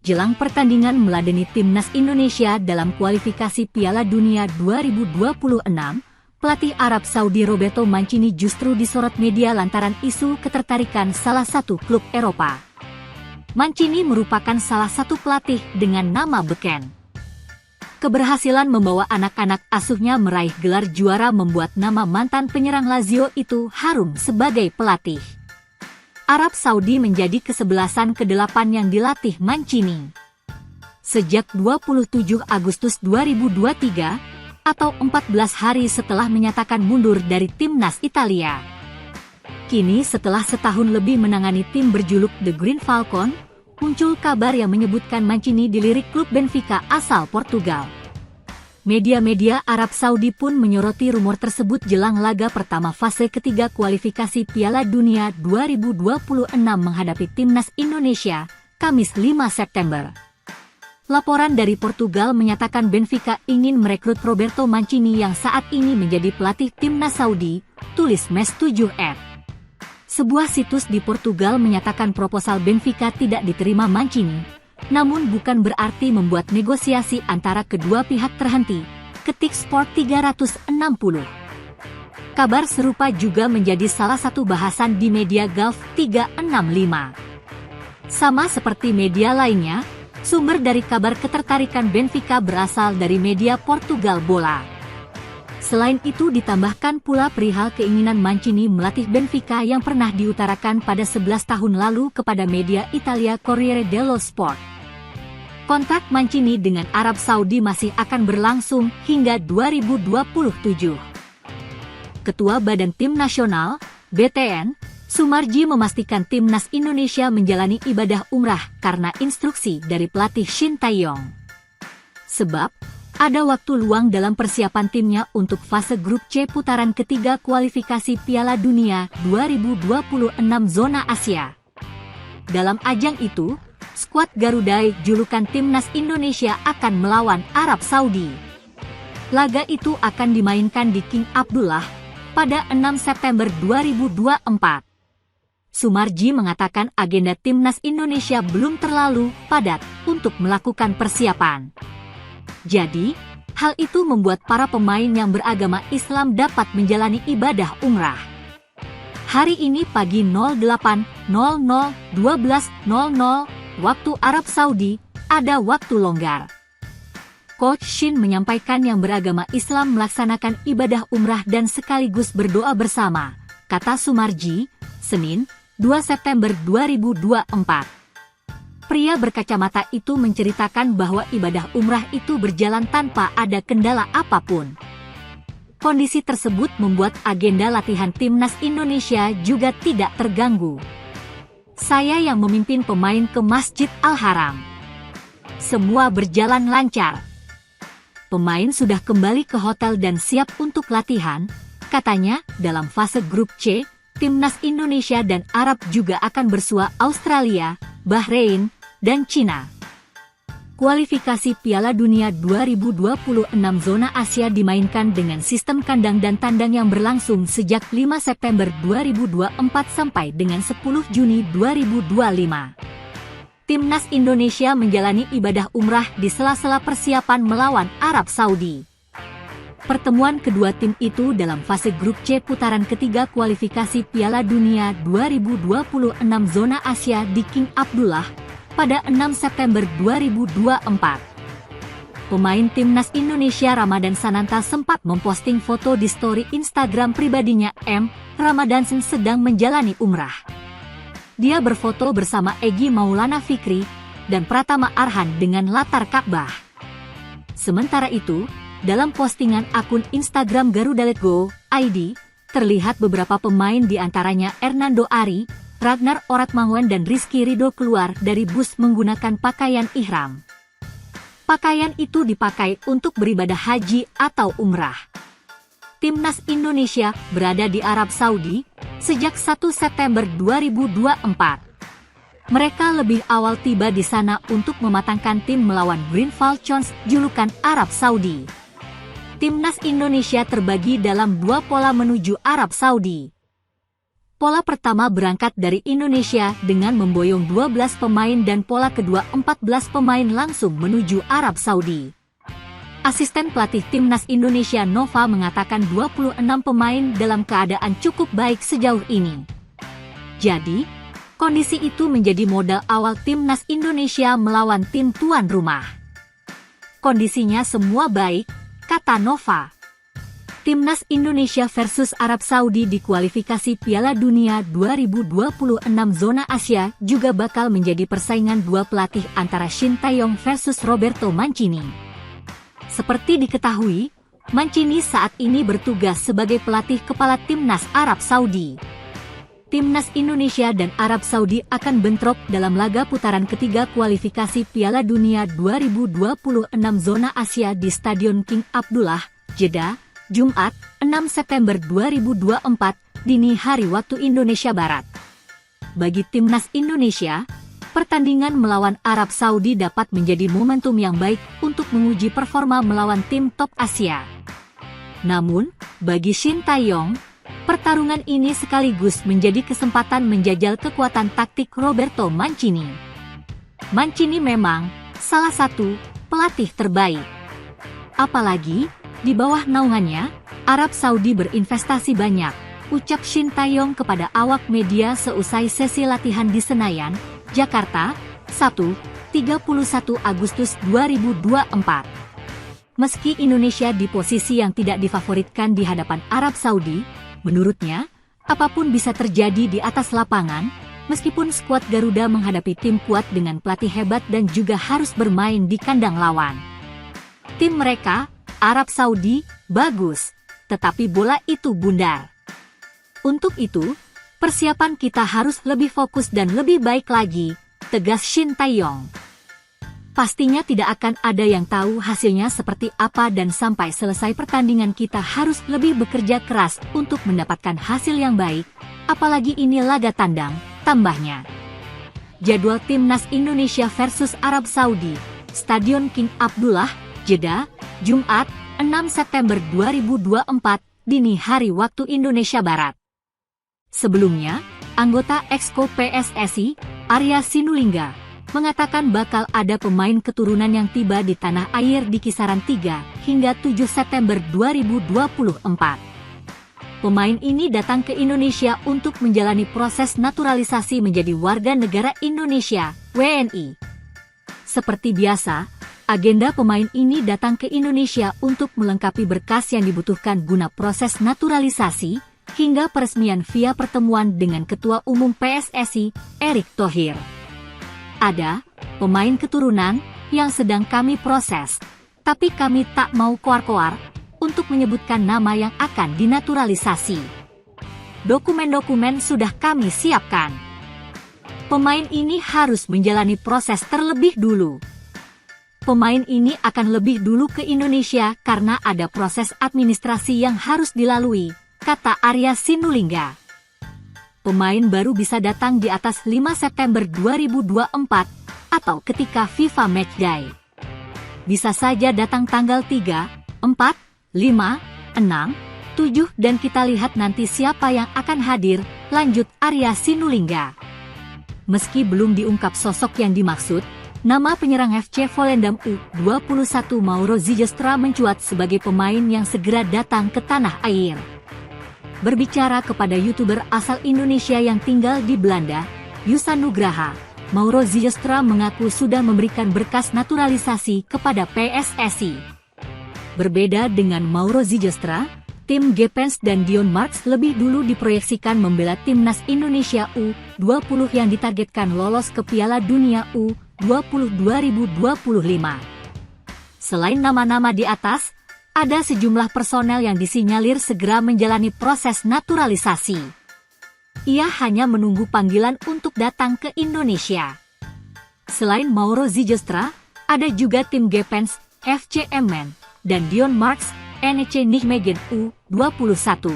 Jelang pertandingan meladeni timnas Indonesia dalam kualifikasi Piala Dunia 2026, pelatih Arab Saudi Roberto Mancini justru disorot media lantaran isu ketertarikan salah satu klub Eropa. Mancini merupakan salah satu pelatih dengan nama beken. Keberhasilan membawa anak-anak asuhnya meraih gelar juara membuat nama mantan penyerang Lazio itu harum sebagai pelatih. Arab Saudi menjadi kesebelasan ke-8 yang dilatih Mancini. Sejak 27 Agustus 2023, atau 14 hari setelah menyatakan mundur dari timnas Italia. Kini setelah setahun lebih menangani tim berjuluk The Green Falcon, muncul kabar yang menyebutkan Mancini dilirik klub Benfica asal Portugal. Media-media Arab Saudi pun menyoroti rumor tersebut jelang laga pertama fase ketiga kualifikasi Piala Dunia 2026 menghadapi timnas Indonesia, Kamis 5 September. Laporan dari Portugal menyatakan Benfica ingin merekrut Roberto Mancini yang saat ini menjadi pelatih timnas Saudi, tulis Mes7f. Sebuah situs di Portugal menyatakan proposal Benfica tidak diterima Mancini, namun bukan berarti membuat negosiasi antara kedua pihak terhenti, ketik Sport 360. Kabar serupa juga menjadi salah satu bahasan di media Gulf 365. Sama seperti media lainnya, sumber dari kabar ketertarikan Benfica berasal dari media Portugal Bola. Selain itu ditambahkan pula perihal keinginan Mancini melatih Benfica yang pernah diutarakan pada 11 tahun lalu kepada media Italia Corriere dello Sport. Kontrak Mancini dengan Arab Saudi masih akan berlangsung hingga 2027. Ketua Badan Tim Nasional, BTN, Sumarji memastikan timnas Indonesia menjalani ibadah umrah karena instruksi dari pelatih Shin Tae-yong. Sebab, ada waktu luang dalam persiapan timnya untuk fase grup C putaran ketiga kualifikasi Piala Dunia 2026 zona Asia. Dalam ajang itu, skuad Garuda julukan timnas Indonesia akan melawan Arab Saudi. Laga itu akan dimainkan di King Abdullah pada 6 September 2024. Sumarji mengatakan agenda timnas Indonesia belum terlalu padat untuk melakukan persiapan. Jadi, hal itu membuat para pemain yang beragama Islam dapat menjalani ibadah umrah. Hari ini pagi 08.00 12.00 waktu Arab Saudi, ada waktu longgar. Coach Shin menyampaikan yang beragama Islam melaksanakan ibadah umrah dan sekaligus berdoa bersama, kata Sumarji, Senin, 2 September 2024. Pria berkacamata itu menceritakan bahwa ibadah umrah itu berjalan tanpa ada kendala apapun. Kondisi tersebut membuat agenda latihan timnas Indonesia juga tidak terganggu. Saya yang memimpin pemain ke Masjid Al-Haram. Semua berjalan lancar. Pemain sudah kembali ke hotel dan siap untuk latihan, katanya. Dalam fase grup C, timnas Indonesia dan Arab juga akan bersua Australia, Bahrain, dan Cina. Kualifikasi Piala Dunia 2026 zona Asia dimainkan dengan sistem kandang dan tandang yang berlangsung sejak 5 September 2024 sampai dengan 10 Juni 2025. Timnas Indonesia menjalani ibadah umrah di sela-sela persiapan melawan Arab Saudi. Pertemuan kedua tim itu dalam fase grup C putaran ketiga kualifikasi Piala Dunia 2026 zona Asia di King Abdullah pada 6 September 2024. Pemain timnas Indonesia Ramadan Sananta sempat memposting foto di story Instagram pribadinya Ramadan sedang menjalani umrah. Dia berfoto bersama Egy Maulana Fikri dan Pratama Arhan dengan latar Ka'bah. Sementara itu, dalam postingan akun Instagram Garuda Let Go ID, terlihat beberapa pemain di antaranya Hernando Ari, Ragnar Oratmangun dan Rizky Ridho keluar dari bus menggunakan pakaian ihram. Pakaian itu dipakai untuk beribadah haji atau umrah. Timnas Indonesia berada di Arab Saudi sejak 1 September 2024. Mereka lebih awal tiba di sana untuk mematangkan tim melawan Green Falcons julukan Arab Saudi. Timnas Indonesia terbagi dalam dua pola menuju Arab Saudi. Pola pertama berangkat dari Indonesia dengan memboyong 12 pemain dan pola kedua 14 pemain langsung menuju Arab Saudi. Asisten pelatih Timnas Indonesia Nova mengatakan 26 pemain dalam keadaan cukup baik sejauh ini. Jadi, kondisi itu menjadi modal awal Timnas Indonesia melawan tim tuan rumah. Kondisinya semua baik, kata Nova. Timnas Indonesia versus Arab Saudi di kualifikasi Piala Dunia 2026 zona Asia juga bakal menjadi persaingan dua pelatih antara Shin Tae-yong versus Roberto Mancini. Seperti diketahui, Mancini saat ini bertugas sebagai pelatih kepala Timnas Arab Saudi. Timnas Indonesia dan Arab Saudi akan bentrok dalam laga putaran ketiga kualifikasi Piala Dunia 2026 zona Asia di Stadion King Abdullah, Jeddah, Jumat, 6 September 2024, dini hari waktu Indonesia Barat. Bagi Timnas Indonesia, pertandingan melawan Arab Saudi dapat menjadi momentum yang baik untuk menguji performa melawan tim top Asia. Namun, bagi Shin Tae-yong, pertarungan ini sekaligus menjadi kesempatan menjajal kekuatan taktik Roberto Mancini. Mancini memang salah satu pelatih terbaik. Apalagi, di bawah naungannya, Arab Saudi berinvestasi banyak, ucap Shin Tae-yong kepada awak media seusai sesi latihan di Senayan, Jakarta, 31 Agustus 2024. Meski Indonesia di posisi yang tidak difavoritkan di hadapan Arab Saudi, menurutnya, apapun bisa terjadi di atas lapangan, meskipun skuad Garuda menghadapi tim kuat dengan pelatih hebat dan juga harus bermain di kandang lawan. Tim mereka, Arab Saudi, bagus, tetapi bola itu bundar. Untuk itu, persiapan kita harus lebih fokus dan lebih baik lagi, tegas Shin Tae-yong. Pastinya tidak akan ada yang tahu hasilnya seperti apa dan sampai selesai pertandingan kita harus lebih bekerja keras untuk mendapatkan hasil yang baik, apalagi ini laga tandang, tambahnya. Jadwal Timnas Indonesia versus Arab Saudi, Stadion King Abdullah, Jeddah, Jumat, 6 September 2024, dini hari waktu Indonesia Barat. Sebelumnya, anggota Exco PSSI, Arya Sinulinga, mengatakan bakal ada pemain keturunan yang tiba di tanah air di kisaran 3 hingga 7 September 2024. Pemain ini datang ke Indonesia untuk menjalani proses naturalisasi menjadi warga negara Indonesia, WNI. Seperti biasa, agenda pemain ini datang ke Indonesia untuk melengkapi berkas yang dibutuhkan guna proses naturalisasi, hingga peresmian via pertemuan dengan Ketua Umum PSSI, Erick Thohir. Ada pemain keturunan yang sedang kami proses, tapi kami tak mau koar-koar untuk menyebutkan nama yang akan dinaturalisasi. Dokumen-dokumen sudah kami siapkan. Pemain ini harus menjalani proses terlebih dulu. Pemain ini akan lebih dulu ke Indonesia karena ada proses administrasi yang harus dilalui, kata Arya Sinulinga. Pemain baru bisa datang di atas 5 September 2024 atau ketika FIFA Matchday. Bisa saja datang tanggal 3, 4, 5, 6, 7 dan kita lihat nanti siapa yang akan hadir, lanjut Arya Sinulinga. Meski belum diungkap sosok yang dimaksud, nama penyerang FC Volendam U21 Mauro Zylstra mencuat sebagai pemain yang segera datang ke tanah air. Berbicara kepada YouTuber asal Indonesia yang tinggal di Belanda, Yusa Nugraha, Mauro Zylstra mengaku sudah memberikan berkas naturalisasi kepada PSSI. Berbeda dengan Mauro Zylstra, tim Gepens dan Dion Marks lebih dulu diproyeksikan membela timnas Indonesia U20 yang ditargetkan lolos ke Piala Dunia U20 2025. Selain nama-nama di atas, ada sejumlah personel yang disinyalir segera menjalani proses naturalisasi. Ia hanya menunggu panggilan untuk datang ke Indonesia. Selain Mauro Zylstra, ada juga tim Gepens, FC Emmen, dan Dion Marks, NEC Nijmegen U21.